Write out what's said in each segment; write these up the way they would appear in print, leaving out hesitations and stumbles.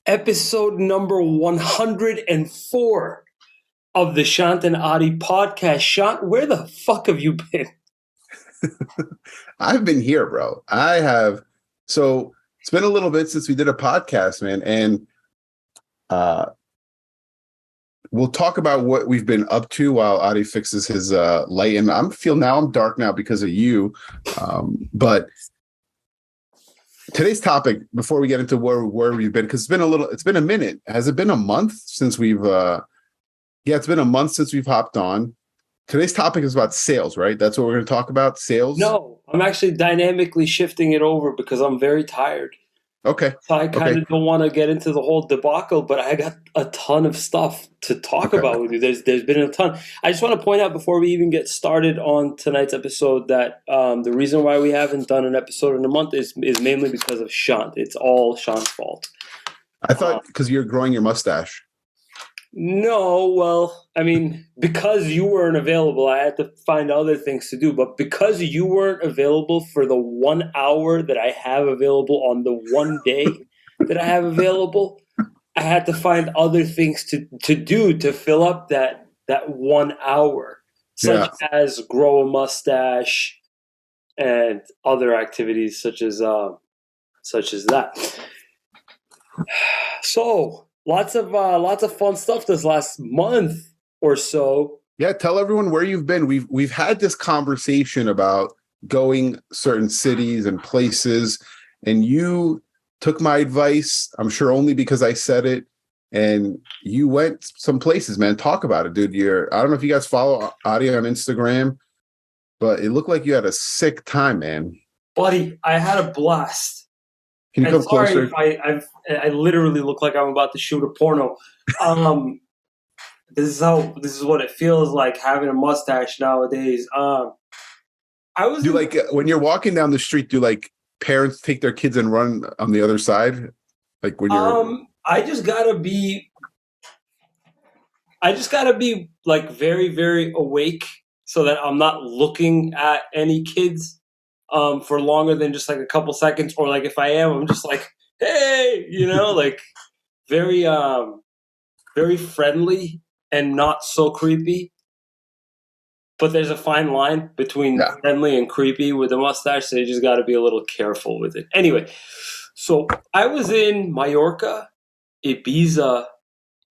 Episode number 104 of the Shant and Ari podcast. Shant, where the fuck have you been? I've been here, bro. I have. So it's been a little bit since we did a podcast, man. And we'll talk about what we've been up to while Ari fixes his light. And I'm dark now because of you. But today's topic, before we get into where we've been, because it's been a minute. Has it been a month since we've it's been a month since we've hopped on. Today's topic is about sales, right? That's what we're going to talk about, sales? No, I'm actually dynamically shifting it over because I'm very tired. Okay. So I kind of don't want to get into the whole debacle, but I got a ton of stuff to talk about with you. There's been a ton. I just want to point out before we even get started on tonight's episode that the reason why we haven't done an episode in a month is mainly because of Shant. It's all Shant's fault. I thought because you're growing your mustache. No, well, I mean, because you weren't available, I had to find other things to do. But because you weren't available for the 1 hour that I have available on the one day that I have available, I had to find other things to do to fill up that 1 hour, such as grow a mustache and other activities such as that. So. Lots of fun stuff this last month or so. Yeah, tell everyone where you've been. We've had this conversation about going certain cities and places, and you took my advice. I'm sure only because I said it, and you went some places, man. Talk about it, dude. I don't know if you guys follow Ari on Instagram, but it looked like you had a sick time, man. Buddy, I had a blast. Can you come closer? If I literally look like I'm about to shoot a porno. This is what it feels like having a mustache nowadays. When you're walking down the street, do like parents take their kids and run on the other side? Like when you're I just gotta be like very, very awake so that I'm not looking at any kids for longer than just like a couple seconds, or like if I am, I'm just like, hey, like very very friendly and not so creepy. But there's a fine line between friendly and creepy with a mustache, so you just got to be a little careful with it. Anyway, so I was in Mallorca, Ibiza,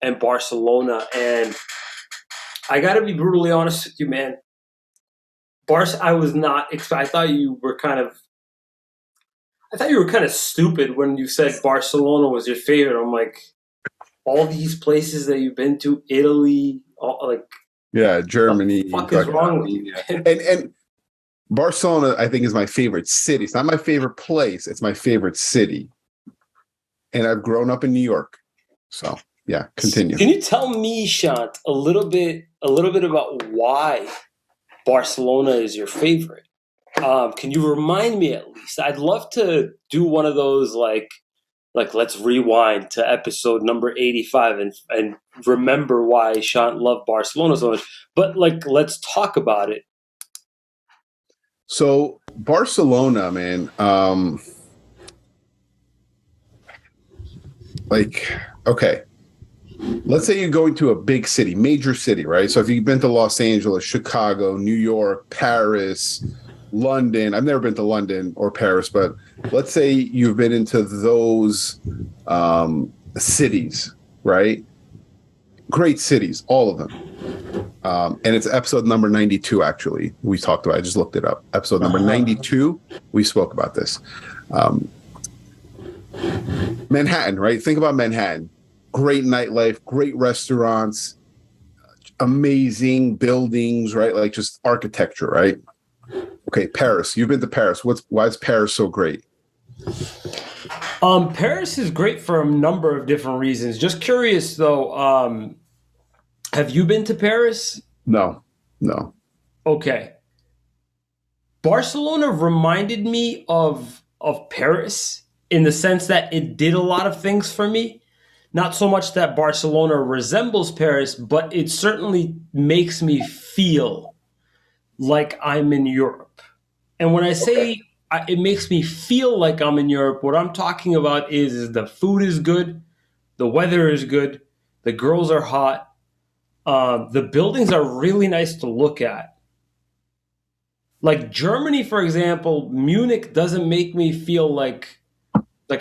and Barcelona, and I got to be brutally honest with you, man. I was not. I thought you were kind of stupid when you said Barcelona was your favorite. I'm like, all these places that you've been to, Italy, Germany. What the fuck is wrong with you? And Barcelona, I think, is my favorite city. It's not my favorite place. It's my favorite city. And I've grown up in New York. So yeah, continue. Can you tell me, Shant, a little bit about why Barcelona is your favorite? Can you remind me at least? I'd love to do one of those like let's rewind to episode number 85 and remember why Shant loved Barcelona so much. But let's talk about it. So Barcelona, man, okay. Let's say you're going to a big city, major city, right? So if you've been to Los Angeles, Chicago, New York, Paris, London. I've never been to London or Paris, but let's say you've been into those cities, right? Great cities, all of them. And it's episode number 92, actually. We talked about it. I just looked it up. Episode number 92, we spoke about this. Manhattan, right? Think about Manhattan. Great nightlife, great restaurants, amazing buildings, right? Like just architecture, right? Okay, Paris. You've been to Paris. Why is Paris so great? Paris is great for a number of different reasons. Just curious though, have you been to Paris? No. Okay. Barcelona reminded me of Paris in the sense that it did a lot of things for me. Not so much that Barcelona resembles Paris, but it certainly makes me feel like I'm in Europe. And when I say it makes me feel like I'm in Europe, what I'm talking about is the food is good, The weather is good. The girls are hot. The buildings are really nice to look at. Like Germany, for example, Munich doesn't make me feel like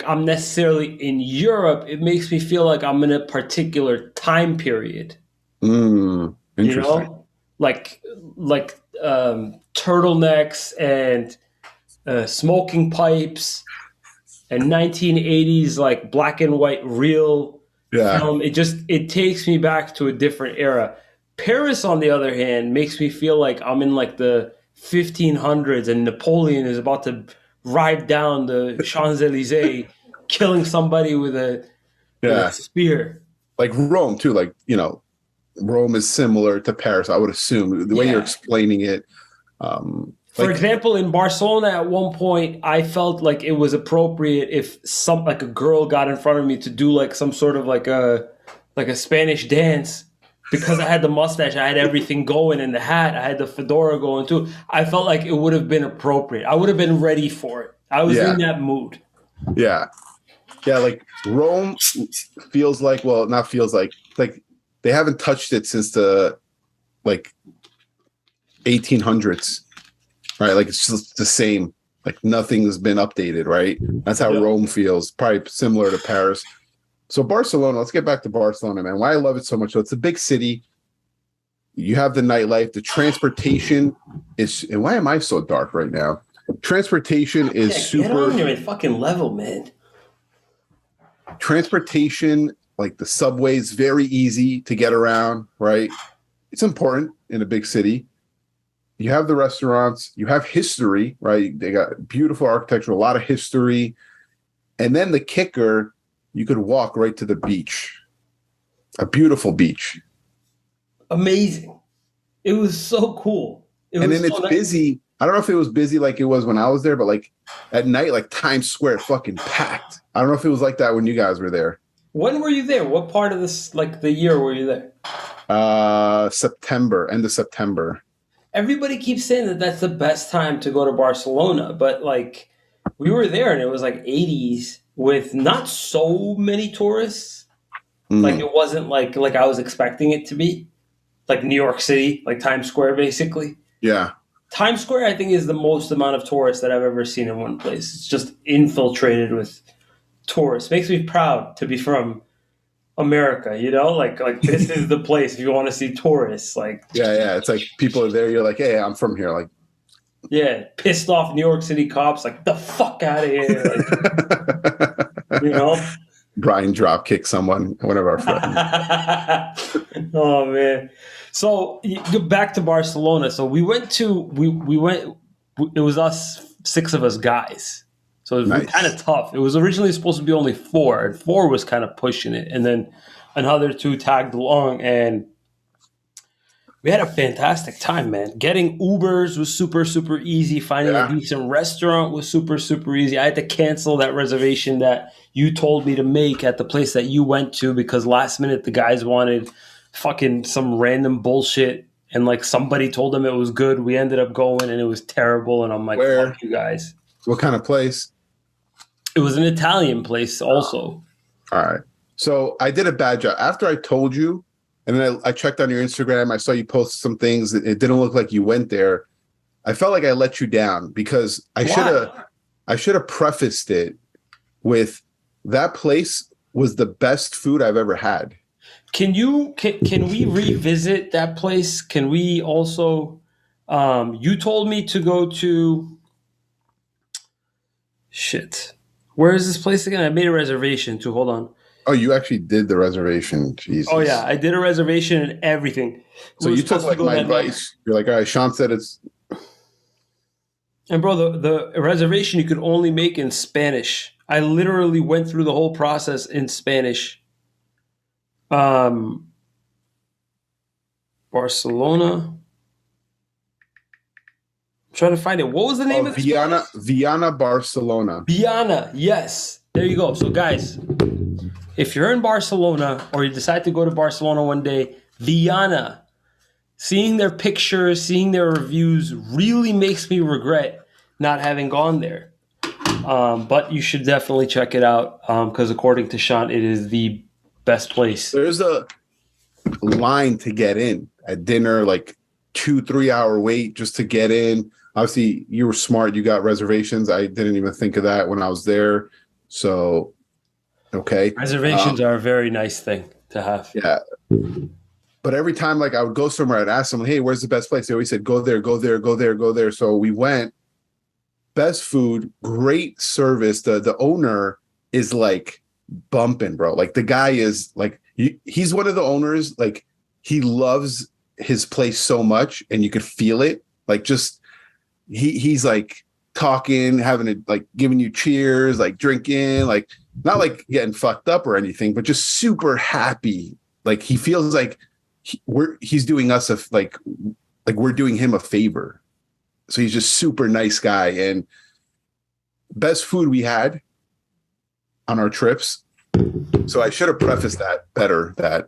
I'm necessarily in Europe. It makes me feel like I'm in a particular time period. You Interesting. know, like turtlenecks and smoking pipes and 1980s like black and white real Yeah. film. It takes me back to a different era. Paris, on the other hand, makes me feel like I'm in like the 1500s and Napoleon is about to ride down the Champs-Élysées, killing somebody with a Yeah. spear. Like Rome too. Like, Rome is similar to Paris, I would assume. The way you're Yeah. explaining it. For example, in Barcelona, at one point, I felt like it was appropriate if a girl got in front of me to do like some sort of like a Spanish dance because I had the mustache, I had everything going, and the hat, I had the fedora going too. I felt like it would have been appropriate. I would have been ready for it. I was in that mood. Yeah. Yeah, like Rome feels like, well, not feels like they haven't touched it since the like 1800s, right? Like it's just the same. Like nothing's been updated, right? That's how Rome feels, probably similar to Paris. So Barcelona, let's get back to Barcelona, man. Why I love it so much. So it's a big city. You have the nightlife, the transportation is, and why am I so dark right now? Transportation is super. Get on your fucking level, man. Transportation, like the subway's very easy to get around, right? It's important in a big city. You have the restaurants, you have history, right? They got beautiful architecture, a lot of history. And then the kicker, you could walk right to the beach. A beautiful beach. Amazing. It was so cool. And then it's busy. I don't know if it was busy like it was when I was there, but like at night, like Times Square fucking packed. I don't know if it was like that when you guys were there. When were you there? What part of this, like the year were you there? September, end of September. Everybody keeps saying that that's the best time to go to Barcelona, but like we were there and it was like 80s with not so many tourists. Like it wasn't like I was expecting it to be. Like New York City, like Times Square basically. Yeah. Times Square, I think, is the most amount of tourists that I've ever seen in one place. It's just infiltrated with tourists. Makes me proud to be from America, like this is the place if you want to see tourists. Like yeah. It's like people are there, you're like, hey, I'm from here. Like, yeah, pissed off New York City cops, like the fuck out of here. Like, Brian drop kick someone, one of our friends. Oh man. So back to Barcelona. So we went. It was us, 6 of us guys. So it was kind of tough. It was originally supposed to be only 4, and 4 was kind of pushing it, and then another 2 tagged along, and we had a fantastic time, man. Getting Ubers was super, super easy. Finding a decent restaurant was super, super easy. I had to cancel that reservation that you told me to make at the place that you went to because last minute the guys wanted fucking some random bullshit and like somebody told them it was good. We ended up going and it was terrible. And I'm like, fuck you guys. What kind of place? It was an Italian place also. All right. So I did a bad job. After I told you, and then I checked on your Instagram, I saw you post some things. It didn't look like you went there. I felt like I let you down because I should have prefaced it with that place was the best food I've ever had. Can we revisit that place? Can we also you told me to go to shit. Where is this place again? I made a reservation too. Hold on. Oh, you actually did the reservation. Jesus. Oh yeah, I did a reservation and everything. So you took like my advice. You're like, all right, Shant said it's. And bro, the reservation you could only make in Spanish. I literally went through the whole process in Spanish. Barcelona. I'm trying to find it. What was the name of this place? Viana, Barcelona. Viana, yes. There you go. So guys, if you're in Barcelona or you decide to go to Barcelona one day, Viana, seeing their pictures, seeing their reviews really makes me regret not having gone there. But you should definitely check it out because according to Shant, it is the best place. There's a line to get in at dinner, like 2-3 hour wait just to get in. Obviously, you were smart. You got reservations. I didn't even think of that when I was there. So, okay. Reservations are a very nice thing to have. Yeah. But every time, like, I would go somewhere, I'd ask them, hey, where's the best place? They always said, go there, go there, go there, go there. So we went. Best food, great service. The owner is like bumping, bro. Like the guy is like, he's one of the owners. Like he loves his place so much, and you could feel it. Like just he's like talking, having it, like giving you cheers, like drinking, like not like getting fucked up or anything, but just super happy. Like he feels like he's doing us like we're doing him a favor. So he's just super nice guy. And best food we had on our trips. So I should have prefaced that better, that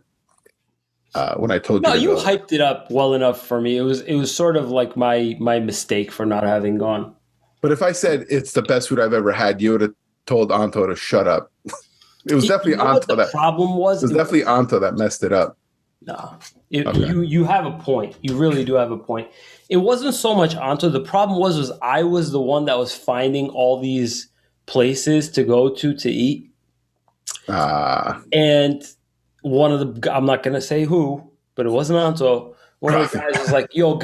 when I told you. No, you hyped it up well enough for me. It was sort of like my mistake for not having gone. But if I said it's the best food I've ever had, you would have told Anto to shut up. It was definitely Anto that problem was. It was definitely Anto that messed it up. No, you have a point. You really do have a point. It wasn't so much Anto. The problem was I was the one that was finding all these places to go to eat. And one of the, I'm not going to say who, but it wasn't Anto. One of the guys was like, yo,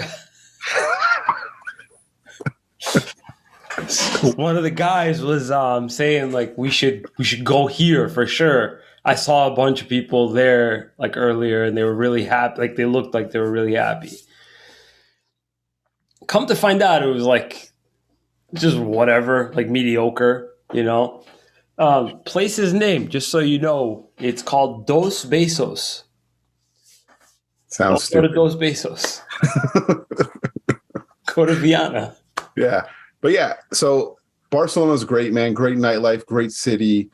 one of the guys was saying like, we should go here for sure. I saw a bunch of people there like earlier, and they were really happy. Like they looked like they were really happy. Come to find out, it was like just whatever, like mediocre, you know. Place's name, just so you know, it's called Dos Besos. Sounds stupid. Go to Dos Besos. Go to Viana. Yeah, but yeah. So Barcelona's great, man. Great nightlife, great city.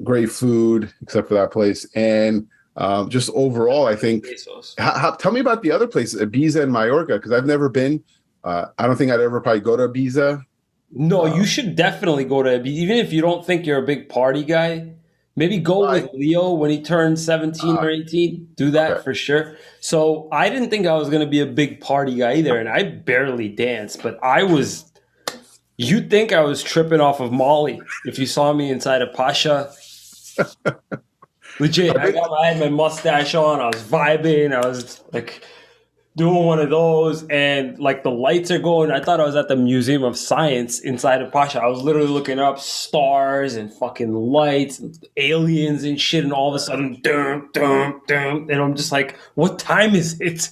Great food, except for that place, and just overall, I think. Tell me about the other places, Ibiza and Mallorca, because I've never been. I don't think I'd ever probably go to Ibiza. No, you should definitely go to Ibiza, even if you don't think you're a big party guy. Maybe go with Leo when he turns 17 or 18. Do that for sure. So I didn't think I was going to be a big party guy either, and I barely danced, but I was. You'd think I was tripping off of Molly if you saw me inside of Pasha. Legit, I had my mustache on. I was vibing. I was like doing one of those, and like the lights are going. I thought I was at the Museum of Science inside of Pasha. I was literally looking up stars and fucking lights and aliens and shit, and all of a sudden, dum, dum, dum, and I'm just like, what time is it?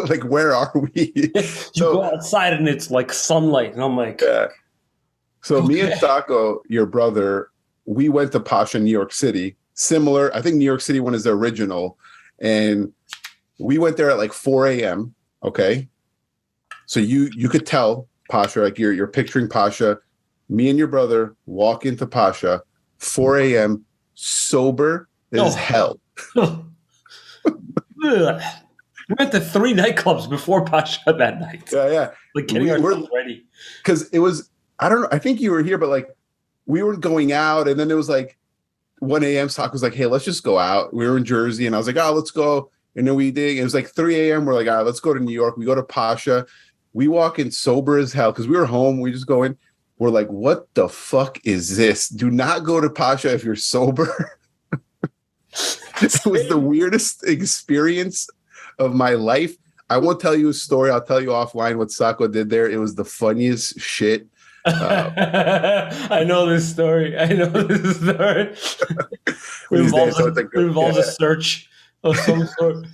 Like, where are we? You go outside and it's like sunlight, and I'm like, yeah. So me and Taco, your brother, we went to Pasha, New York City. Similar, I think New York City one is the original, and we went there at like 4 a.m. Okay, so you could tell Pasha, like you're picturing Pasha. Me and your brother walk into Pasha, 4 a.m. sober as hell. We went to 3 nightclubs before Pasha that night. Yeah. Like getting ourselves ready. Because it was, I don't know, I think you were here, but like we were going out, and then it was like 1 a.m. Taco was like, hey, let's just go out. We were in Jersey, and I was like, oh, let's go. And then we did. It was like 3 a.m. We're like, all right, let's go to New York. We go to Pasha. We walk in sober as hell because we were home. We just go in. We're like, what the fuck is this? Do not go to Pasha if you're sober. It was the weirdest experience of my life. I won't tell you a story. I'll tell you offline what Sako did there. It was the funniest shit. I know this story. It involves a search of some sort.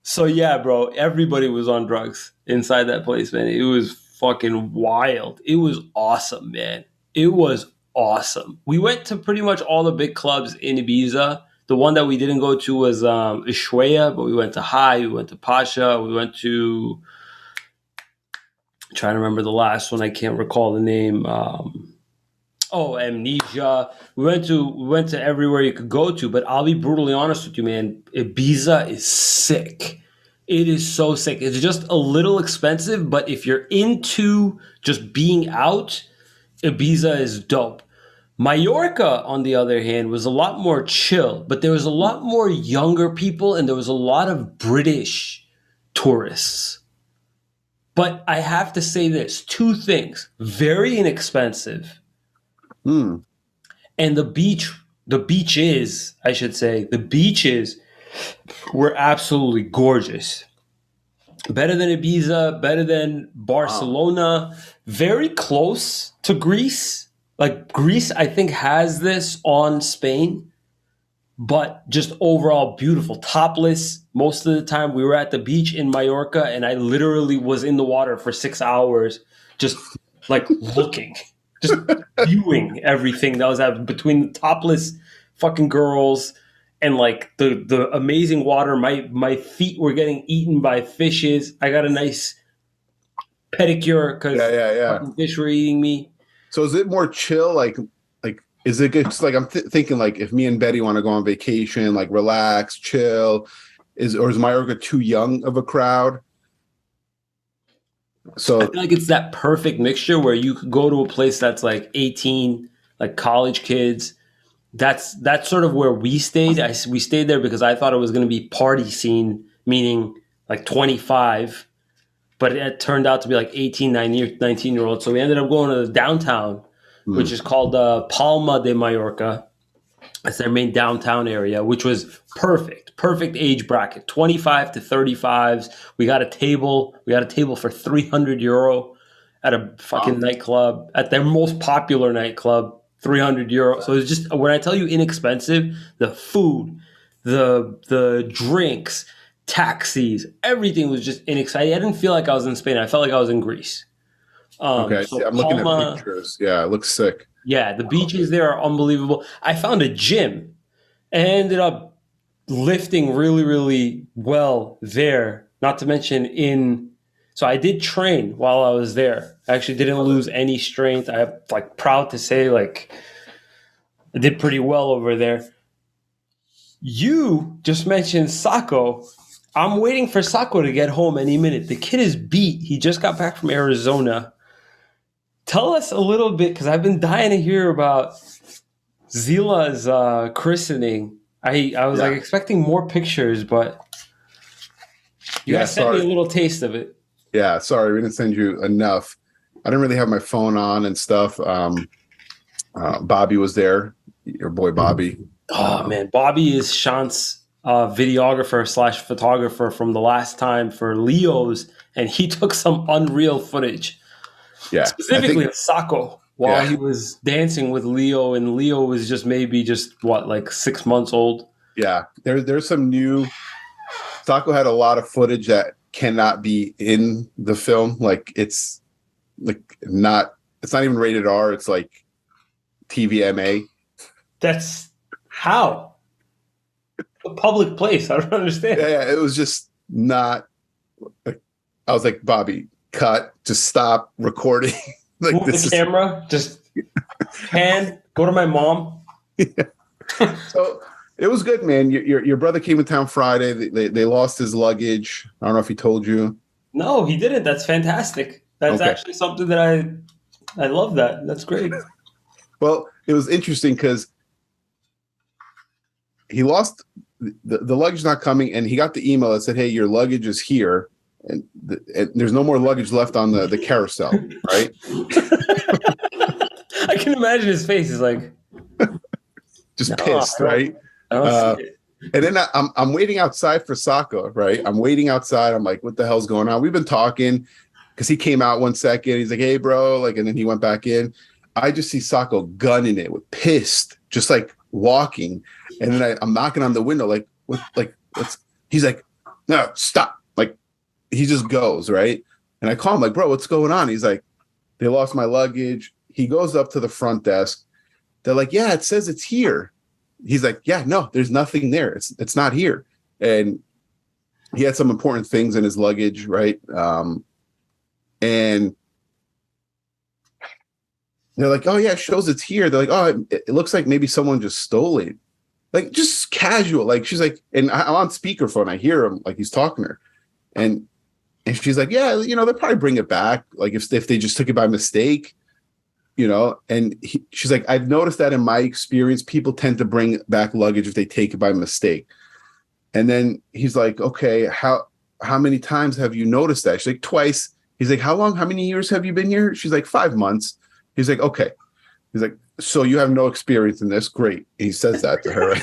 So yeah, bro, everybody was on drugs inside that place, man. It was fucking wild. It was awesome, man. It was awesome. We went to pretty much all the big clubs in Ibiza. The one that we didn't go to was Ushuaia, but we went to High, we went to Pasha, we went to, I'm trying to remember the last one. I can't recall the name. Amnesia. We went to everywhere you could go to, but I'll be brutally honest with you, man. Ibiza is sick. It is so sick. It's just a little expensive, but if you're into just being out, Ibiza is dope. Mallorca, on the other hand, was a lot more chill, but there was a lot more younger people and there was a lot of British tourists. But I have to say this, two things: very inexpensive, Hmm. and the beaches were absolutely gorgeous. Better than Ibiza, better than Wow. Barcelona, very close to Greece. Like Greece, I think, has this on Spain, but just overall beautiful. Topless most of the time. We were at the beach in Mallorca, and I literally was in the water for 6 hours, just like looking, just viewing everything that was happening between the topless fucking girls and like the amazing water. My feet were getting eaten by fishes. I got a nice pedicure Yeah, because yeah, yeah. fucking fish were eating me. So is it more chill? Like is it good? 'Cause, like thinking, like if me and Betty want to go on vacation, like relax, chill, is Mallorca too young of a crowd? I So feel like it's that perfect mixture where you could go to a place that's like 18, like college kids. That's sort of where we stayed. We stayed there because I thought it was going to be party scene, meaning like 25, but it turned out to be like 18, 19 year olds. So we ended up going to the downtown, which hmm. is called Palma de Mallorca. That's their main downtown area, which was perfect age bracket, 25 to 35s. We got a table for €300 at a Wow. fucking nightclub, at their most popular nightclub, €300. So it's just, when I tell you inexpensive, the food, the drinks, taxis, everything was just inexpensive. I didn't feel like I was in Spain. I felt like I was in Greece. Okay. See, So I'm looking at Palma, pictures. Yeah, it looks sick. yeah, the beaches there are unbelievable. I found a gym and ended up lifting really, really well there. Not to mention so I did train while I was there. I actually didn't lose any strength. I'm like proud to say, like, I did pretty well over there. You just mentioned Sacco. I'm waiting for Sacco to get home any minute. The kid is beat. He just got back from Arizona. Tell us a little bit, because I've been dying to hear about Zila's christening. I was like Yeah. expecting more pictures, but you Yeah. guys sent me Sorry. a little taste of it. Yeah. Sorry, we didn't send you enough. I didn't really have my phone on and stuff. Bobby was there. Your boy Bobby. Oh Um, man, Bobby is Shant's videographer slash photographer from the last time for Leo's, and he took some unreal footage, yeah. I specifically think. of Sacco while Yeah. he was dancing with Leo, and Leo was just maybe just what, like 6 months old. Yeah. There's some new. Taco had a lot of footage that cannot be in the film. Like it's like not. It's not even rated R. It's like TVMA. That's how a public place. I don't Yeah, understand. yeah, it was just not. Like, I was like, Bobby, cut, just stop recording. Like Move the this is camera, just pan, go to my mom. so. It was good, man. Your brother came in town Friday. They lost his luggage. I don't know if he told you. No, he didn't. That's fantastic. That's Okay. actually something that I love that. That's great. Well, it was interesting because he lost the luggage not coming, and he got the email that said, "Hey, your luggage is here." And there's no more luggage left on the carousel, right? I can imagine his face. He's like, Just no, pissed, right? I don't see Uh, it. and then I'm waiting outside for Sako, right? I'm waiting outside. I'm like, what the hell's going on? We've been talking because he came out 1 second. He's like, hey, bro, like, and then he went back in. I just see Sako gunning it with pissed, just like walking. And then I'm knocking on the window, like, what, like, what's? He's like, no, stop. Like, he just goes, right? And I call him, like, bro, what's going on? He's like, they lost my luggage. He goes up to the front desk. They're like, yeah, it says it's here. He's like, yeah, no, there's nothing there. It's not here. And he had some important things in his luggage, right? And they're like, oh yeah, it shows it's here. They're like, oh, it looks like maybe someone just stole it. Like just casual. Like she's like, and I'm on speakerphone. I hear him like he's talking to her. And she's like, yeah, they'll probably bring it back. Like if they just took it by mistake. and she's like, I've noticed that in my experience, people tend to bring back luggage if they take it by mistake. And then he's like, okay, how many times have you noticed that? She's like, twice. He's like, how many years have you been here? She's like, 5 months. He's like, okay. He's like, so you have no experience in this? Great. And he says that to her.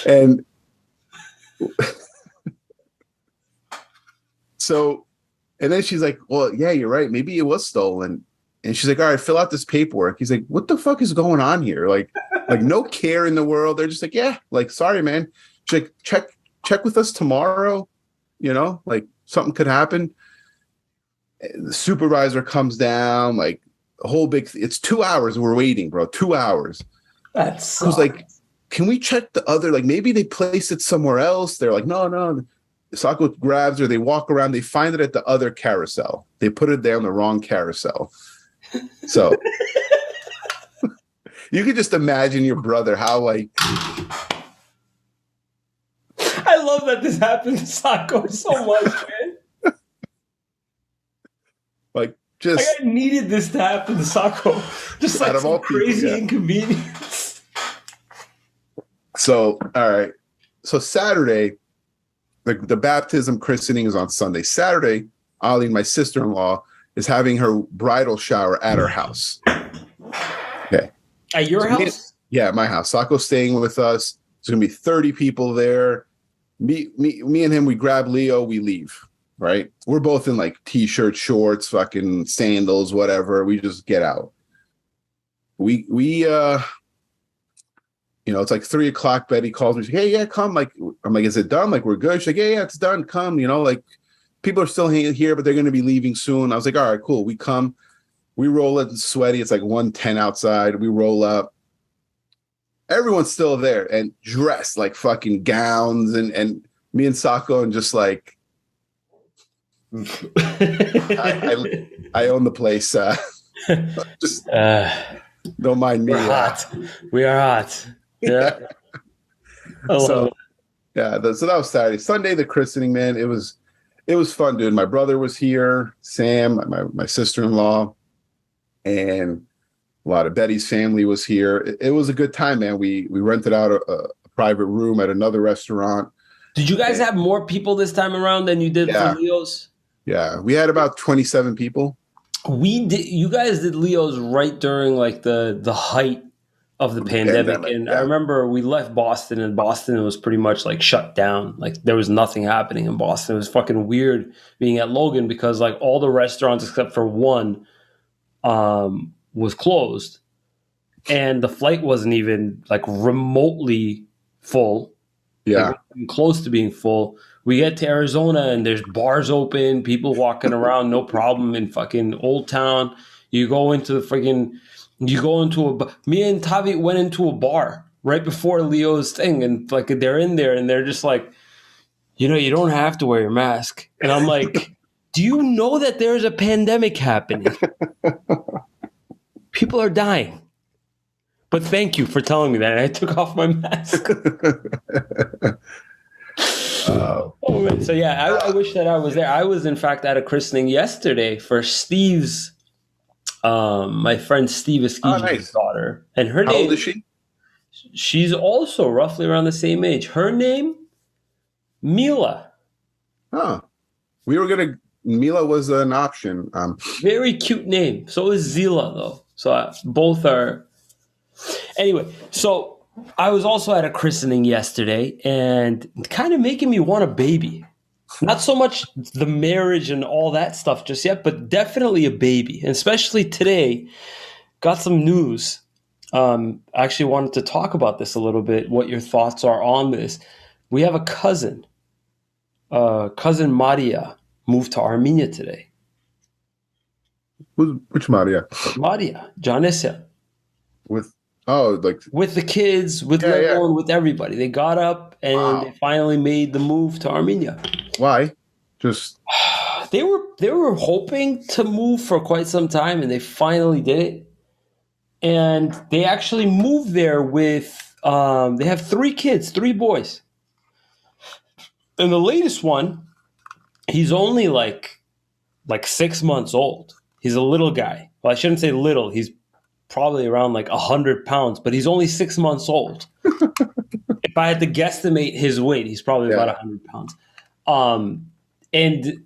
And so, and then she's like, well, yeah, you're right. Maybe it was stolen. And she's like, all right, fill out this paperwork. He's like, what the fuck is going on here? Like no care in the world. They're just like, yeah, like, sorry, man. She's like, check with us tomorrow. Like something could happen. The supervisor comes down, like a whole big, it's 2 hours. We're waiting, bro. 2 hours. That's I was like, can we check the other, like maybe they placed it somewhere else. They're like, no. Sako grabs her. They walk around. They find it at the other carousel. They put it there on the wrong carousel. So you could just imagine your brother, how like. I love that this happened to Sako so much, man. Like just. I needed this to happen to Sako. Just like some crazy inconvenience. So, all right. So Saturday, the baptism christening is on Sunday. Saturday, Ali, my sister-in-law, is having her bridal shower at her house. Okay. At your house? Yeah, at my house. Sako's staying with us. There's going to be 30 people there. Me and him, we grab Leo, we leave, right? We're both in like t-shirts, shorts, fucking sandals, whatever. We just get out. It's like 3:00. Betty calls me. She's like, hey, yeah, come. Like, I'm like, is it done? Like, we're good. She's like, yeah, it's done. Come. Like, people are still here, but they're going to be leaving soon. I was like, all right, cool. We come. We roll it. It's sweaty. It's like 110 outside. We roll up. Everyone's still there and dressed like fucking gowns, and me and Sako and just like, I own the place. Just don't mind me. We're hot. We are hot. Yeah. So that was Saturday. Sunday, the christening, man. It was fun, dude. My brother was here, Sam, my sister-in-law, and a lot of Betty's family was here. It was a good time, man. We rented out a private room at another restaurant. Did you guys have more people this time around than you did for Leo's? Yeah, we had about 27 people. We did. You guys did Leo's right during like the height of the pandemic. And I remember we left Boston, and Boston was pretty much like shut down. Like there was nothing happening in Boston. It was fucking weird being at Logan because like all the restaurants except for one was closed, and the flight wasn't even like remotely full. Yeah, like, close to being full. We get to Arizona and there's bars open, people walking around, no problem in fucking Old Town. Me and Tavi went into a bar right before Leo's thing, and like they're in there and they're just like, you don't have to wear your mask. And I'm like, do you know that there's a pandemic happening? People are dying. But thank you for telling me that. And I took off my mask. So yeah, I wish that I was there. I was in fact at a christening yesterday for Steve's, my friend Steve Esquivel's daughter, and her name. How old is she? She's also roughly around the same age. Her name, Mila. Oh, Mila was an option. Very cute name. So is Zila though. So both are. Anyway, so I was also at a christening yesterday and kind of making me want a baby. Not so much the marriage and all that stuff just yet, but definitely a baby. And especially today, got some news. I actually wanted to talk about this a little bit, what your thoughts are on this. We have a cousin Maria, moved to Armenia today. Which Maria? Maria, Janesia. With the kids, with Leon, with everybody. They got up and they finally made the move to Armenia. Why? Just they were hoping to move for quite some time, and they finally did it. And they actually moved there with they have 3 kids, 3 boys. And the latest one, he's only like 6 months old. He's a little guy. Well, I shouldn't say little. He's probably around like 100 pounds, but he's only 6 months old. If I had to guesstimate his weight, he's probably about 100 pounds. And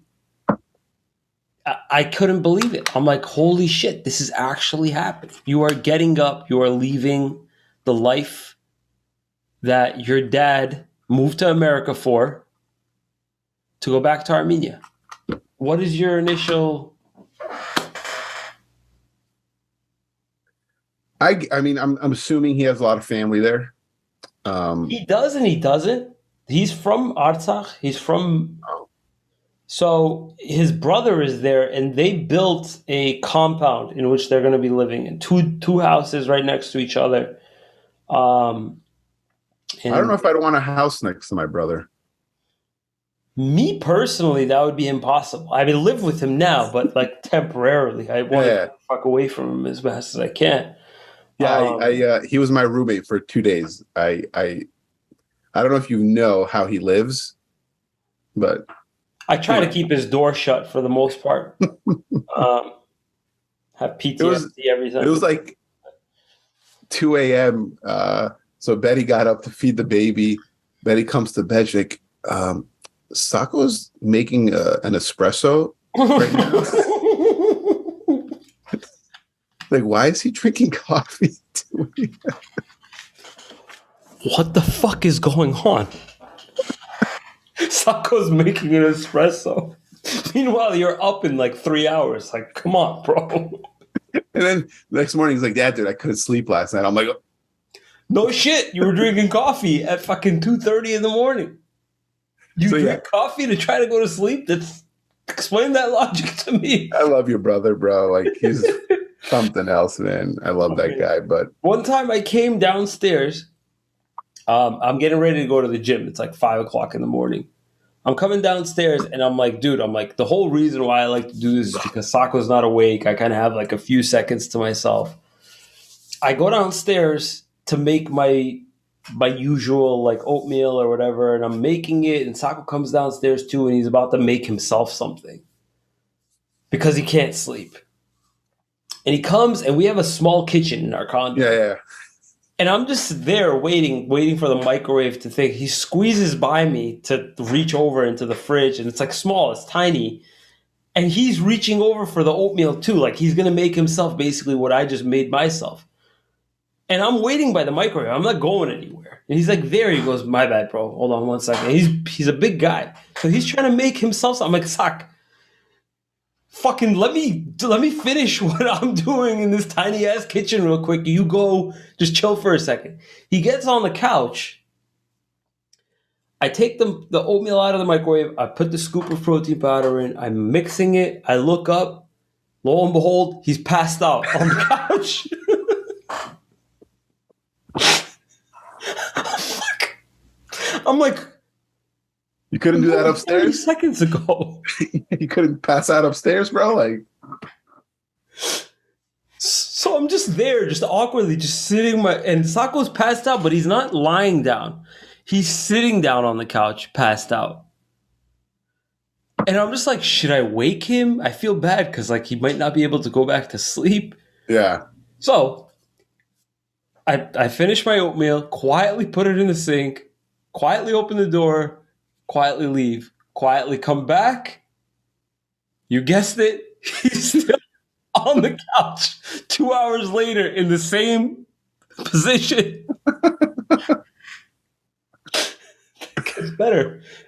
I couldn't believe it. I'm like, holy shit, this is actually happening. You are getting up. You are leaving the life that your dad moved to America for to go back to Armenia. What is your initial... I mean, I'm assuming he has a lot of family there. He does and he doesn't. He's from Artsakh. He's from... So his brother is there, and they built a compound in which they're going to be living in. Two houses right next to each other. I don't know if I'd want a house next to my brother. Me personally, that would be impossible. I mean, live with him now, but like temporarily. I want to fuck away from him as best as I can. Yeah, he was my roommate for 2 days. I don't know if you know how he lives, but I try to keep his door shut for the most part. Have PTSD every time. It was like 2 a.m. So Betty got up to feed the baby. Betty comes to bed. She's like, Sako's making an espresso right now. Like, why is he drinking coffee? What the fuck is going on? Sako's making an espresso. Meanwhile, you're up in like 3 hours. Like, come on, bro. And then the next morning, he's like, "Dad, dude, I couldn't sleep last night." I'm like, no shit. You were drinking coffee at fucking 2:30 in the morning. You drink coffee to try to go to sleep? Explain that logic to me. I love your brother, bro. Like, he's something else, man. I love that guy. But one time I came downstairs. I'm getting ready to go to the gym. It's like 5 o'clock in the morning. I'm coming downstairs and I'm like, dude, the whole reason why I like to do this is because Sako's not awake. I kind of have like a few seconds to myself. I go downstairs to make my usual like oatmeal or whatever, and I'm making it, and Sako comes downstairs too, and he's about to make himself something because he can't sleep. And he comes, and we have a small kitchen in our condo. Yeah. And I'm just there waiting for the microwave to think. He squeezes by me to reach over into the fridge, and it's like small, it's tiny. And he's reaching over for the oatmeal too. Like he's going to make himself basically what I just made myself. And I'm waiting by the microwave. I'm not going anywhere. And he's like, there. He goes, my bad, bro. Hold on 1 second. He's a big guy. So he's trying to make himself. I'm like, Sak, fucking let me finish what I'm doing in this tiny ass kitchen real quick. You go, just chill for a second. He gets on the couch. I take the oatmeal out of the microwave. I put the scoop of protein powder in. I'm mixing it. I look up. Lo and behold, he's passed out on the couch. Fuck. I'm like, you couldn't do that upstairs 30 seconds ago. You couldn't pass out upstairs, bro. Like, so I'm just there, just awkwardly, just sitting. And Sako's passed out, but he's not lying down. He's sitting down on the couch, passed out. And I'm just like, should I wake him? I feel bad because like he might not be able to go back to sleep. Yeah. So I finish my oatmeal, quietly put it in the sink, quietly open the door, quietly leave, quietly come back. You guessed it. He's still on the couch 2 hours later in the same position.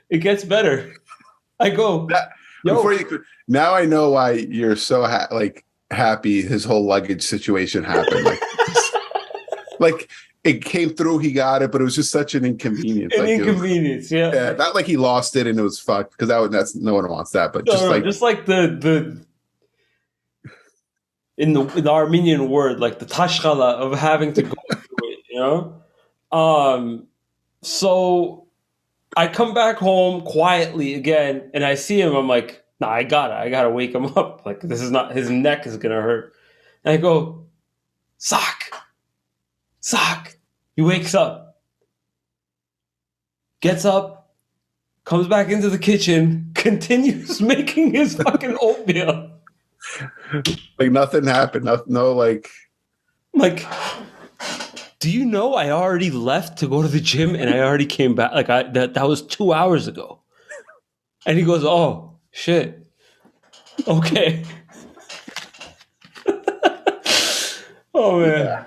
It gets better. I go, now I know why you're so happy his whole luggage situation happened. Like it came through, he got it, but it was just such an inconvenience. Yeah. Not like he lost it and it was fucked, because that's no one wants that. But just like the in the Armenian word, like the tashkhala of having to go through it, you know. So I come back home quietly again, and I see him. I'm like, nah, I gotta wake him up. Like this is not, his neck is gonna hurt. And I go, Sak. He wakes up, gets up, comes back into the kitchen, continues making his fucking oatmeal. Like nothing happened. No, like Like, do you know I already left to go to the gym and I already came back? Like that was 2 hours ago. And he goes, "Oh shit, okay." Oh yeah,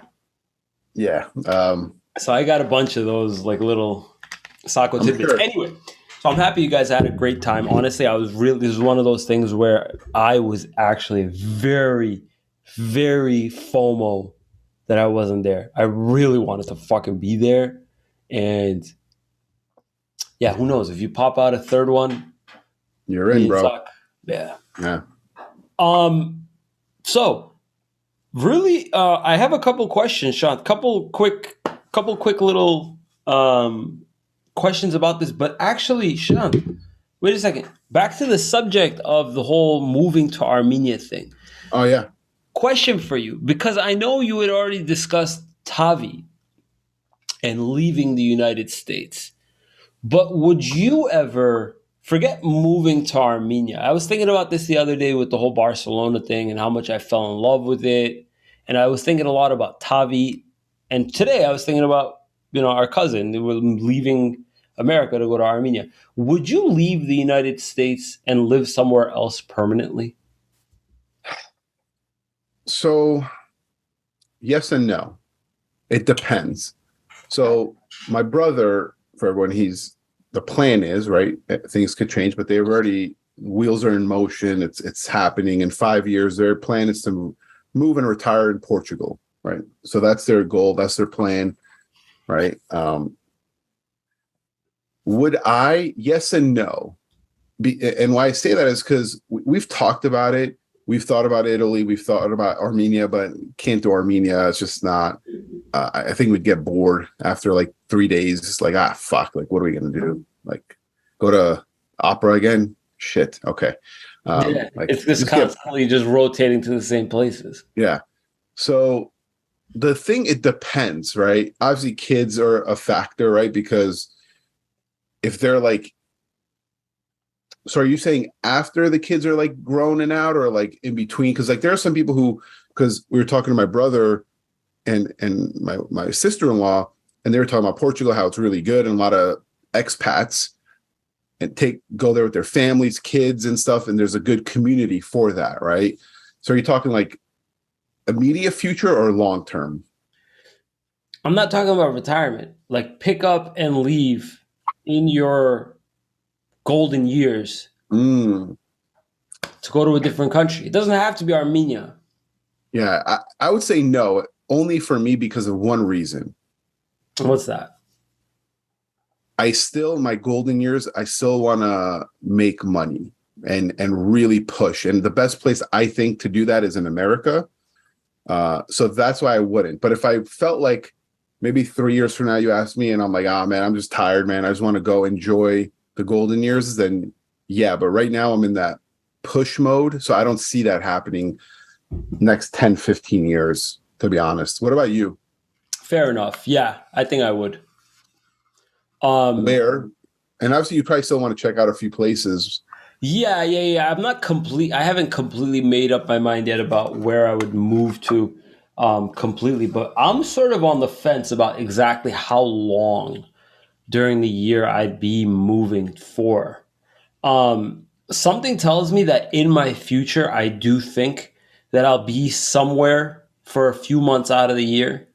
man. yeah. So I got a bunch of those like little Socko I'm tidbits. sure. Anyway, so I'm happy you guys had a great time. Honestly, I was really, this is one of those things where I was actually very, very FOMO that I wasn't there. I really wanted to fucking be there. And yeah, who knows? If you pop out a third one, You're in, me and bro. Sock. Yeah. Yeah. So really, I have a couple questions, Sean. Couple quick little questions about this. But actually, Sean, wait a second. Back to the subject of the whole moving to Armenia thing. Oh yeah. Question for you, because I know you had already discussed Tavi and leaving the United States. But would you ever forget moving to Armenia? I was thinking about this the other day with the whole Barcelona thing and how much I fell in love with it. And I was thinking a lot about Tavi. And today I was thinking about, our cousin who was leaving America to go to Armenia. Would you leave the United States and live somewhere else permanently? So yes and no. It depends. So my brother, for everyone, the plan is right. Things could change, but they've already wheels are in motion. It's happening in 5 years. Their plan is to move and retire in Portugal. Right. So that's their goal. That's their plan. Right. Would I? Yes and no. And why I say that is because we've talked about it. We've thought about Italy. We've thought about Armenia, but can't do Armenia. It's just not. I think we'd get bored after like 3 days. It's like, fuck. Like, what are we gonna do? Like, go to opera again? Shit. Okay. Yeah, Like, it's just constantly just rotating to the same places. Yeah. So the thing, it depends, right? Obviously, kids are a factor, right? Because if they're like, so are you saying after the kids are like grown and out, or like in between? Because like there are some people who, because we were talking to my brother and my sister-in-law, and they were talking about Portugal, how it's really good, and a lot of expats and go there with their families, kids and stuff, and there's a good community for that, right? So are you talking like immediate future or long term? I'm not talking about retirement. Like pick up and leave in your golden years Mm. to go to a different country. It doesn't have to be Armenia. Yeah, I would say no, only for me because of one reason. What's that? My golden years, I still want to make money and really push. And the best place I think to do that is in America. So that's why I wouldn't. But if I felt like maybe 3 years from now, you ask me and I'm like, man, I'm just tired, man. I just want to go enjoy the golden years, then yeah. But right now I'm in that push mode. So I don't see that happening next 10, 15 years, to be honest. What about you? Fair enough. Yeah, I think I would. Where? And obviously you probably still want to check out a few places. Yeah. I haven't completely made up my mind yet about where I would move to completely, but I'm sort of on the fence about exactly how long during the year I'd be moving for. Something tells me that in my future, I do think that I'll be somewhere for a few months out of the year.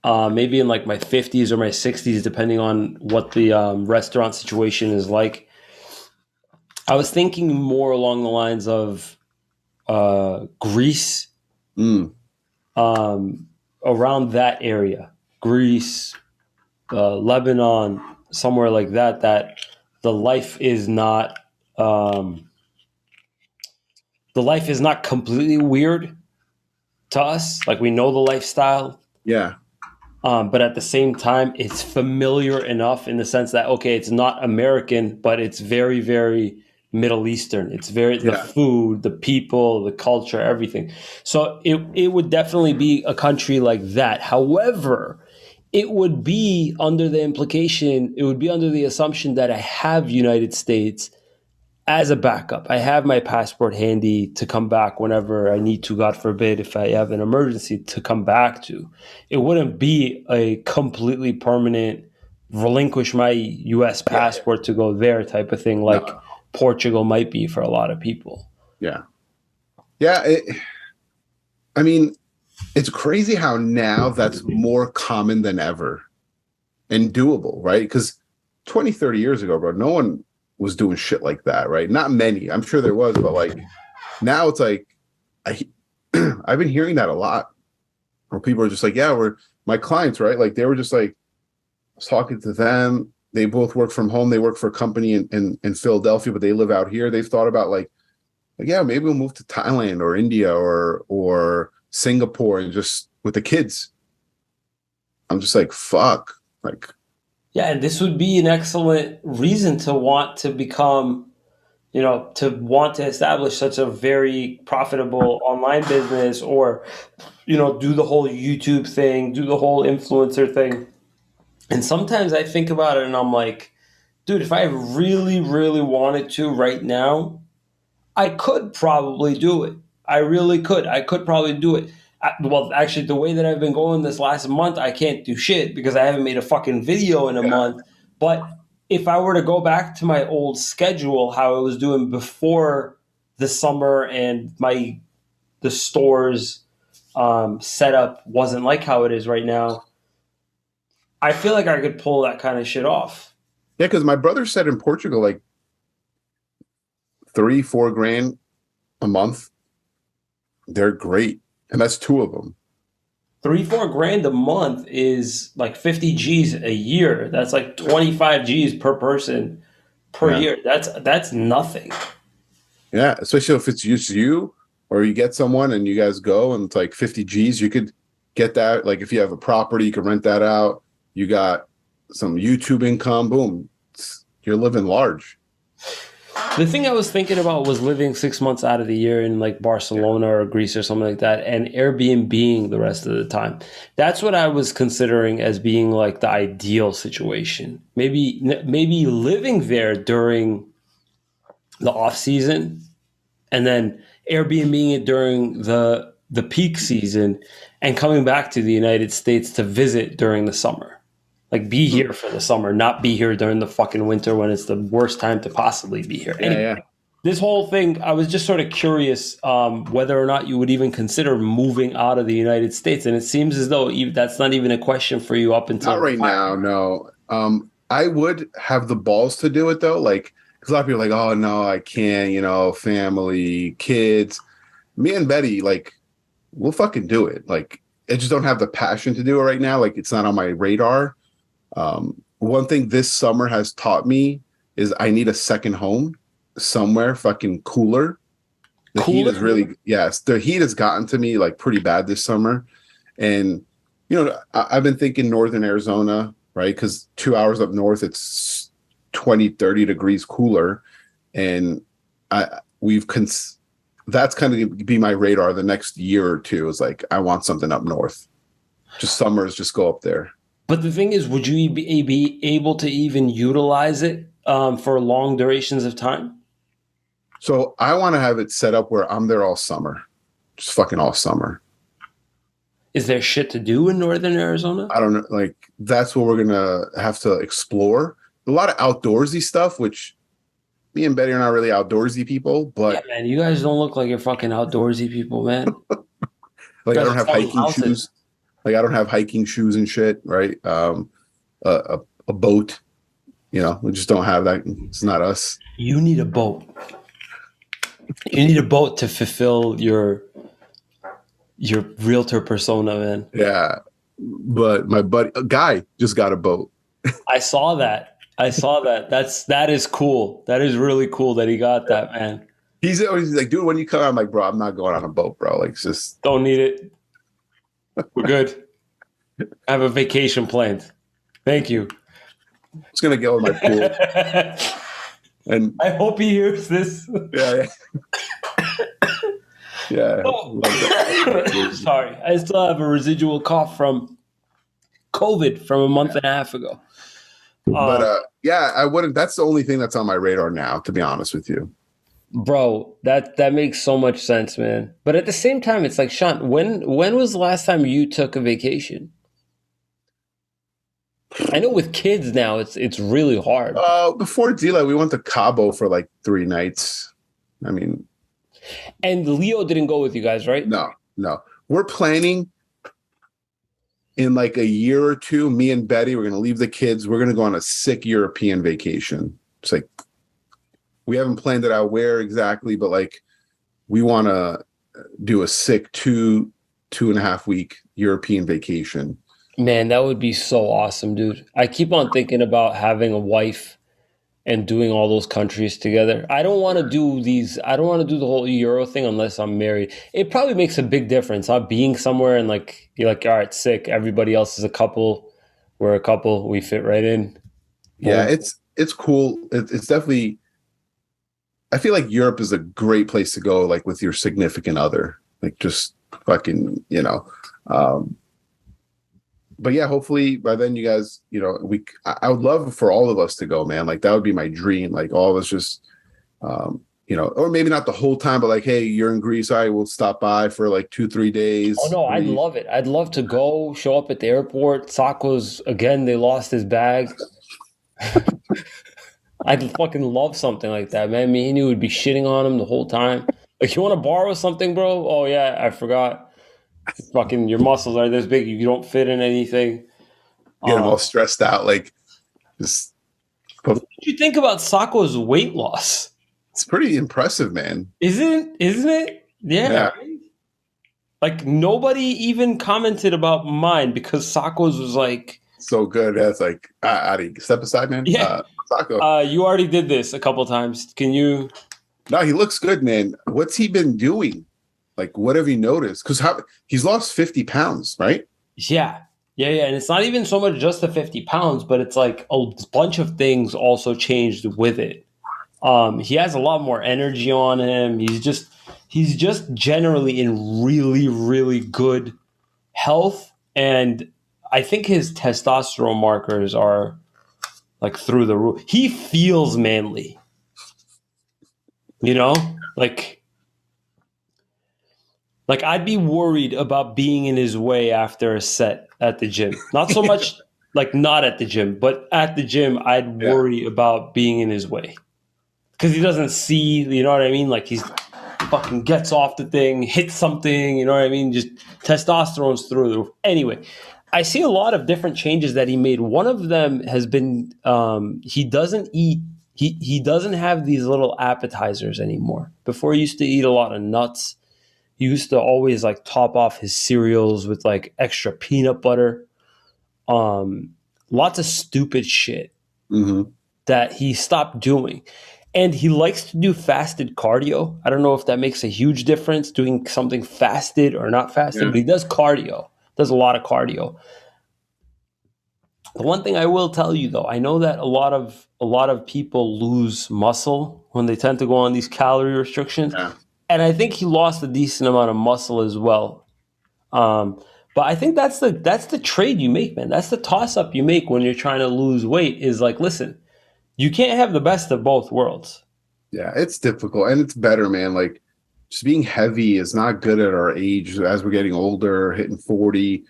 Maybe in like my 50s or my 60s, depending on what the restaurant situation is like. I was thinking more along the lines of Greece, Mm. around that area. Greece, Lebanon, somewhere like that, that the life is not um, the life is not completely weird to us. Like we know the lifestyle. Yeah. But at the same time, it's familiar enough in the sense that, okay, it's not American, but it's very, very Middle Eastern. It's the food, the people, the culture, everything. So it would definitely be a country like that. However, it would be under the assumption that I have United States as a backup. I have my passport handy to come back whenever I need to, God forbid, if I have an emergency to come back to. It wouldn't be a completely permanent relinquish my US Yeah. passport to go there type of thing No. like Portugal might be for a lot of people. Yeah. Yeah. I mean, it's crazy how now that's more common than ever and doable, right? Because 20, 30 years ago, bro, no one was doing shit like that, right? Not many. I'm sure there was, but like now it's like I I've been hearing that a lot where people are just like, yeah, we're my clients, right? Like they were just like I was talking to them. They both work from home. They work for a company in Philadelphia, but they live out here. They've thought about like, yeah, maybe we'll move to Thailand or India or Singapore and just with the kids. I'm just like, fuck. Like, Yeah, and this would be an excellent reason to want to become, to want to establish such a very profitable online business or, do the whole YouTube thing, do the whole influencer thing. And sometimes I think about it and I'm like, dude, if I really, really wanted to right now, I could probably do it. I really could. I could probably do it. Well, actually, the way that I've been going this last month, I can't do shit because I haven't made a fucking video in a yeah, month. But if I were to go back to my old schedule, how I was doing before the summer and the store's setup wasn't like how it is right now, I feel like I could pull that kind of shit off. yeah, because my brother said in Portugal, like 3, 4 grand a month, they're great. And that's two of them. 3, 4 grand a month is like 50 G's a year. That's like 25 G's per person per Yeah. year. That's nothing. Yeah. Especially if it's just you or you get someone and you guys go and it's like 50 G's, you could get that. Like if you have a property, you can rent that out. You got some YouTube income, boom. You're living large. The thing I was thinking about was living 6 months out of the year in like Barcelona or Greece or something like that, and Airbnb the rest of the time. That's what I was considering as being like the ideal situation. Maybe living there during the off season, and then Airbnb it during the peak season, and coming back to the United States to visit during the summer. Like be here for the summer, not be here during the fucking winter when it's the worst time to possibly be here. Yeah, yeah. This whole thing, I was just sort of curious whether or not you would even consider moving out of the United States, and it seems as though that's not even a question for you up until Not right now, no. I would have the balls to do it though, like because a lot of people are like, oh no, I can't, family, kids. Me and Betty, like, we'll fucking do it. Like, I just don't have the passion to do it right now. Like, it's not on my radar. One thing this summer has taught me is I need a second home somewhere fucking cooler. The heat is really, yes, the heat has gotten to me like pretty bad this summer. And, I've been thinking Northern Arizona, right? Because 2 hours up north, it's 20, 30 degrees cooler. And that's kind of be my radar the next year or two is like, I want something up north. Just summers, just go up there. But the thing is, would you be able to even utilize it for long durations of time? So I want to have it set up where I'm there all summer, just fucking all summer. Is there shit to do in Northern Arizona? I don't know. Like that's what we're gonna have to explore. A lot of outdoorsy stuff, which me and Betty are not really outdoorsy people, but yeah, man, you guys don't look like you're fucking outdoorsy people, man. like I don't have hiking shoes. Like I don't have hiking shoes and shit, right? A boat, we just don't have that. It's not us. You need a boat. You need a boat to fulfill your realtor persona, man. Yeah, but my buddy, a guy, just got a boat. I saw that. That is cool. That is really cool that he got that, man. He's always like, dude, when you come out, I'm like, bro, I'm not going on a boat, bro. Like, it's just don't need it. We're good. I have a vacation planned. Thank you. I'm just gonna go in my pool. And I hope he hears this. Yeah. Yeah. Oh. Sorry. I still have a residual cough from COVID from a month and a half ago. But yeah, I wouldn't. That's the only thing that's on my radar now, to be honest with you. Bro, that makes so much sense, man. But at the same time, it's like, Sean, when was the last time you took a vacation? I know with kids now, it's really hard. Before Zila, we went to Cabo for like 3 nights. I mean, and Leo didn't go with you guys, right? No. We're planning in like a year or two. Me and Betty, we're going to leave the kids. We're going to go on a sick European vacation. It's like, we haven't planned it out where exactly, but like we want to do a sick 2.5 week European vacation. Man, that would be so awesome, dude. I keep on thinking about having a wife and doing all those countries together. I don't want to do the whole Euro thing unless I'm married. It probably makes a big difference, huh? Being somewhere and like you're like, all right, sick. Everybody else is a couple. We're a couple. We fit right in. Yeah, it's cool. It's definitely. I feel like Europe is a great place to go, like with your significant other, like just fucking, but yeah, hopefully by then you guys, I would love for all of us to go, man. Like that would be my dream. Like all of us just, or maybe not the whole time, but like, hey, you're in Greece. I will stop by for like 2-3 days. Oh no, I'd love it. I'd love to go show up at the airport. Sacco's again, they lost his bag. I'd fucking love something like that, man. Me and you would be shitting on him the whole time. Like, you want to borrow something, bro? Oh yeah, I forgot. Fucking your muscles are this big, you don't fit in anything. Get him all stressed out, like just. What did you think about Sacco's weight loss? It's pretty impressive, man. Isn't it? Yeah. Like nobody even commented about mine because Sacco's was like so good. That's like Ari, step aside, man. Yeah. Sacco. You already did this a couple times. Can you? No, he looks good, man. What's he been doing? Like, what have you noticed? Because he's lost 50 pounds, right? Yeah. And it's not even so much just the 50 pounds, but it's like a bunch of things also changed with it. He has a lot more energy on him. He's just generally in really, really good health. And I think his testosterone markers are like through the roof. He feels manly. Like I'd be worried about being in his way after a set at the gym. Not so much like not at the gym, but at the gym, I'd worry about being in his way. Because he doesn't see, you know what I mean? Like he's fucking gets off the thing, hits something, you know what I mean? Just testosterone's through the roof. Anyway, I see a lot of different changes that he made. One of them has been he doesn't eat, he doesn't have these little appetizers anymore. Before he used to eat a lot of nuts. He used to always like top off his cereals with like extra peanut butter. Lots of stupid shit that he stopped doing. And he likes to do fasted cardio. I don't know if that makes a huge difference, doing something fasted or not fasted, but he does cardio, does a lot of cardio. The one thing I will tell you though, I know that a lot of people lose muscle when they tend to go on these calorie restrictions. Yeah. And I think he lost a decent amount of muscle as well. But I think that's the trade you make, man. That's the toss-up you make when you're trying to lose weight is like, listen, you can't have the best of both worlds. Yeah, it's difficult. And it's better, man. Like, just being heavy is not good at our age. As we're getting older, hitting 40,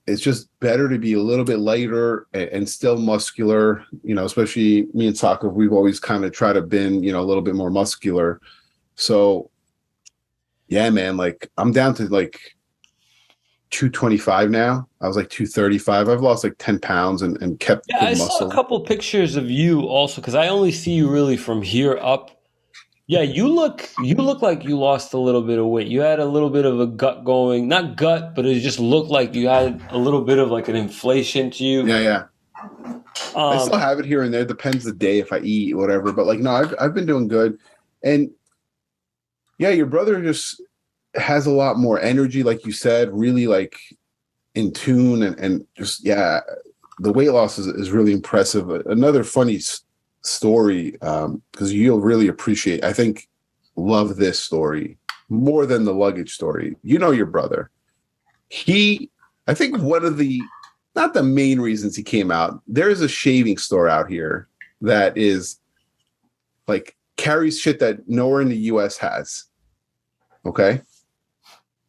it's just better to be a little bit lighter and still muscular, especially me and Sacco, we've always kind of tried to been, a little bit more muscular. So, yeah, man, like I'm down to like 225 now. I was like 235. I've lost like 10 pounds and kept good muscle. I saw a couple pictures of you also because I only see you really from here up. Yeah, you look like you lost a little bit of weight. You had a little bit of a gut going, not gut, but it just looked like you had a little bit of like an inflation to you. Yeah. I still have it here and there. Depends the day if I eat or whatever. But like, no, I've been doing good. And yeah, your brother just has a lot more energy, like you said, really like in tune and just, the weight loss is really impressive. Another funny story, because you'll really appreciate, I think, love this story more than the luggage story. Your brother. I think one of the not the main reasons he came out. There's a shaving store out here that is like carries shit that nowhere in the US has. Okay.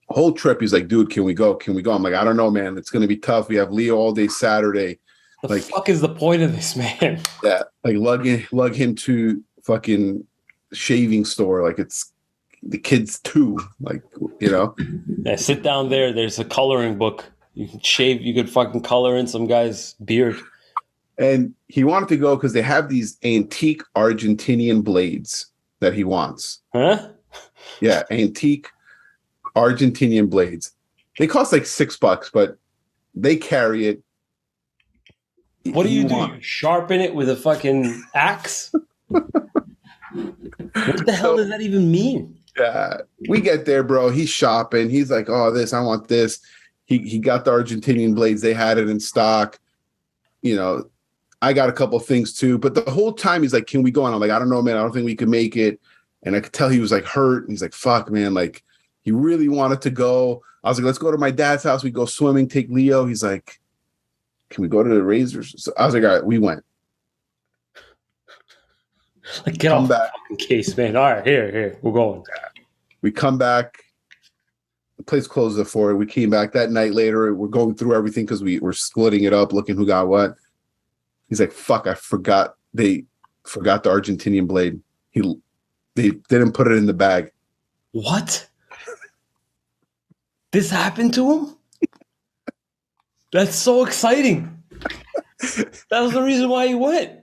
Whole trip, he's like, dude, can we go? Can we go? I'm like, I don't know, man. It's gonna be tough. We have Leo all day Saturday. The fuck is the point of this, man? Yeah, like lug him to fucking shaving store, like it's the kids too, like, you know. Yeah, sit down there. There's a coloring book. You can shave. You could fucking color in some guy's beard. And he wanted to go because they have these antique Argentinian blades that he wants. Huh? Yeah, antique Argentinian blades. They cost like $6, but they carry it. What do you do? You sharpen it with a fucking axe? What the hell does that even mean? Yeah, we get there, bro. He's shopping. He's like, oh, this, I want this. He got the Argentinian blades. They had it in stock. You know, I got a couple things too. But the whole time he's like, can we go? And I'm like, I don't know, man. I don't think we can make it. And I could tell he was like hurt. And he's like, fuck, man. Like, he really wanted to go. I was like, let's go to my dad's house. We go swimming, take Leo. He's like, can we go to the Razors? So I was like, all right, we went. Like, get off the fucking case, man. All right, here, we're going. We come back. The place closed at 4. We came back that night later. We're going through everything because we're splitting it up, looking who got what. He's like, fuck, I forgot. They forgot the Argentinian blade. They didn't put it in the bag. What? This happened to him? That's so exciting. That was the reason why he went.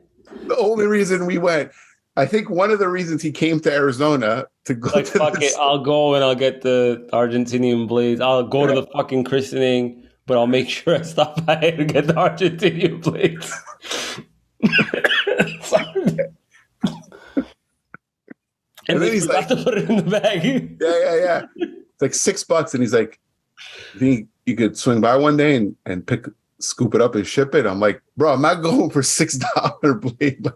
The only reason we went. I think one of the reasons he came to Arizona to go like, to fuck it, I'll go and I'll get the Argentinian blades. I'll go to the fucking christening, but I'll make sure I stop by to get the Argentinian blades. and then he's like, to put it in the bag. Yeah. It's like $6, and he's like, "You think you could swing by one day and scoop it up and ship it?" I'm like, bro, I'm not going for $6 blade.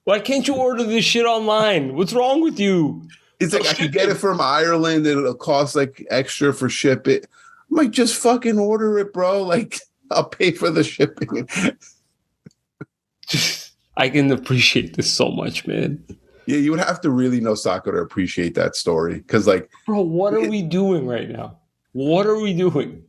Why can't you order this shit online? What's wrong with you? It's like, I could get it from Ireland and it'll cost like extra for ship it. I'm like, just fucking order it, bro. Like, I'll pay for the shipping. I can appreciate this so much, man. Yeah, you would have to really know soccer to appreciate that story. Because, like, bro, what are we doing right now? What are we doing?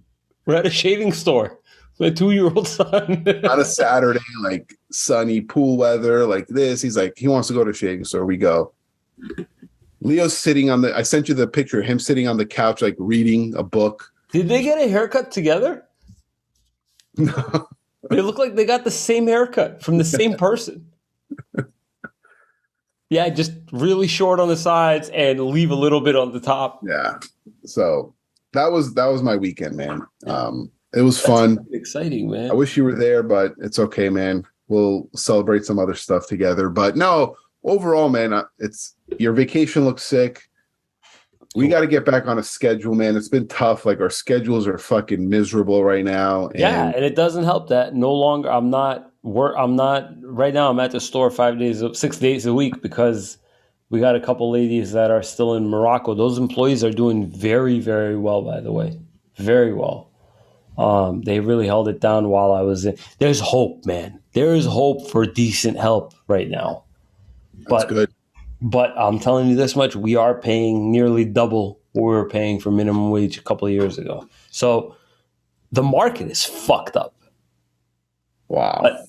We're at a shaving store. My 2-year-old son. On a Saturday, like sunny pool weather, like this. He's like, he wants to go to a shaving store. We go. Leo's sitting I sent you the picture of him sitting on the couch, like reading a book. Did they get a haircut together? No. They look like they got the same haircut from the same person. Yeah, just really short on the sides and leave a little bit on the top. Yeah. So that was my weekend, man. It was fun. Exciting, man. I wish you were there, but it's okay, man. We'll celebrate some other stuff together. But no, overall, man, it's your vacation looks sick. We got to get back on a schedule, man. It's been tough. Like, our schedules are fucking miserable right now. And it doesn't help that no longer I'm not right now. I'm at the store 6 days a week because we got a couple ladies that are still in Morocco. Those employees are doing very, very well, by the way. Very well. They really held it down while I was in. There's hope, man. There is hope for decent help right now. That's good. But I'm telling you this much, we are paying nearly double what we were paying for minimum wage a couple of years ago. So the market is fucked up. Wow. But,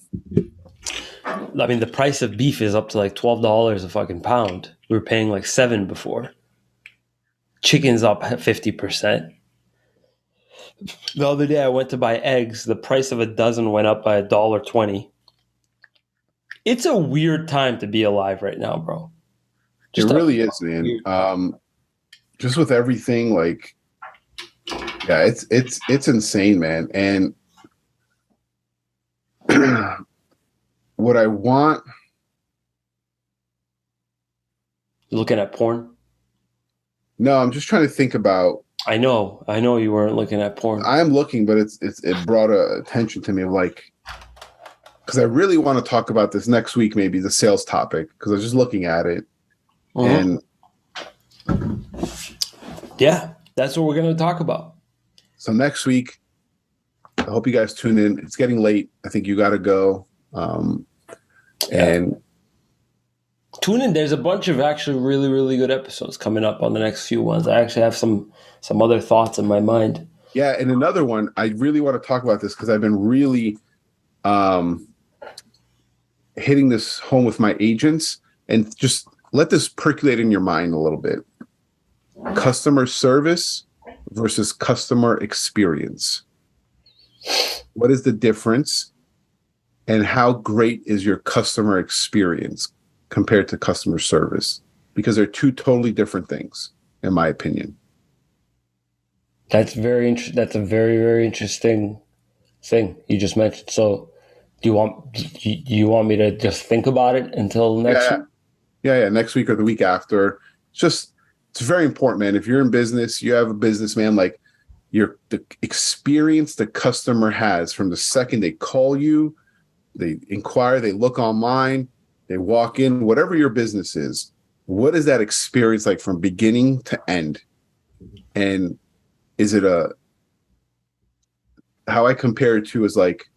I mean, the price of beef is up to like $12 a fucking pound. We were paying like $7 before. Chicken's up 50%. The other day I went to buy eggs. The price of a dozen went up by $1.20. It's a weird time to be alive right now, bro. It really is, man. Just with everything, like, yeah, it's insane, man. And what I want. You looking at porn? No, I'm just trying to think about. I know you weren't looking at porn. I am looking, but it brought attention to me of like, because I really want to talk about this next week, maybe the sales topic, because I was just looking at it. And yeah, that's what we're going to talk about. So next week, I hope you guys tune in. It's getting late. I think you got to go. And tune in. There's a bunch of actually really, really good episodes coming up on the next few ones. I actually have some other thoughts in my mind. Yeah, and another one, I really want to talk about this because I've been really hitting this home with my agents, and just let this percolate in your mind a little bit. Customer service versus customer experience. What is the difference, and how great is your customer experience compared to customer service? Because they're two totally different things, in my opinion. That's That's a very, very interesting thing you just mentioned. So, do you want me to just think about it until next week? Yeah. Next week or the week after. It's very important, man. If you're in business, you have a businessman, like the experience the customer has from the second they call you, they inquire, they look online, they walk in, whatever your business is. What is that experience like from beginning to end? And is it how I compare it to is like,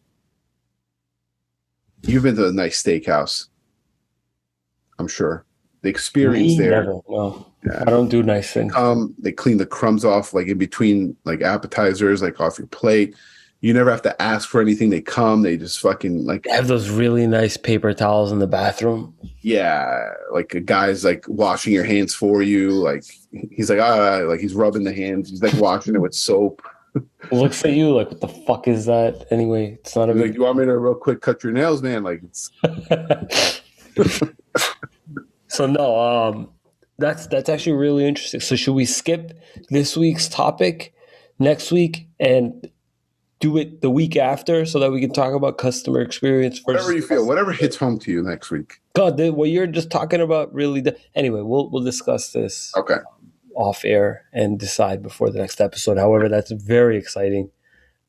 you've been to a nice steakhouse, I'm sure. The experience there. Never. No, yeah. I don't do nice things. They clean the crumbs off, like in between, like appetizers, like off your plate. You never have to ask for anything. They come, they just fucking like they have those really nice paper towels in the bathroom. Yeah, like a guy's like washing your hands for you. Like he's like like he's rubbing the hands. He's like washing it with soap. Looks at you like, what the fuck is that? Anyway, it's not a big. Like, you want me to real quick cut your nails, man? Like it's. So no, that's actually really interesting. So should we skip this week's topic next week and do it the week after so that we can talk about customer experience? Whatever you feel, whatever hits home to you next week. God, what you're just talking about really. Anyway, we'll discuss this. Okay. Off air and decide before the next episode. However, that's very exciting.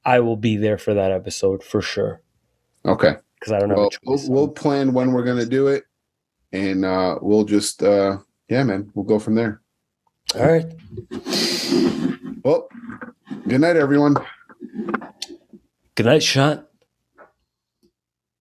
I will be there for that episode for sure. Okay. Because I don't have a choice. We'll plan when we're going to do it, and we'll just man, we'll go from there. All right. Well, good night, everyone. Good night, Shant.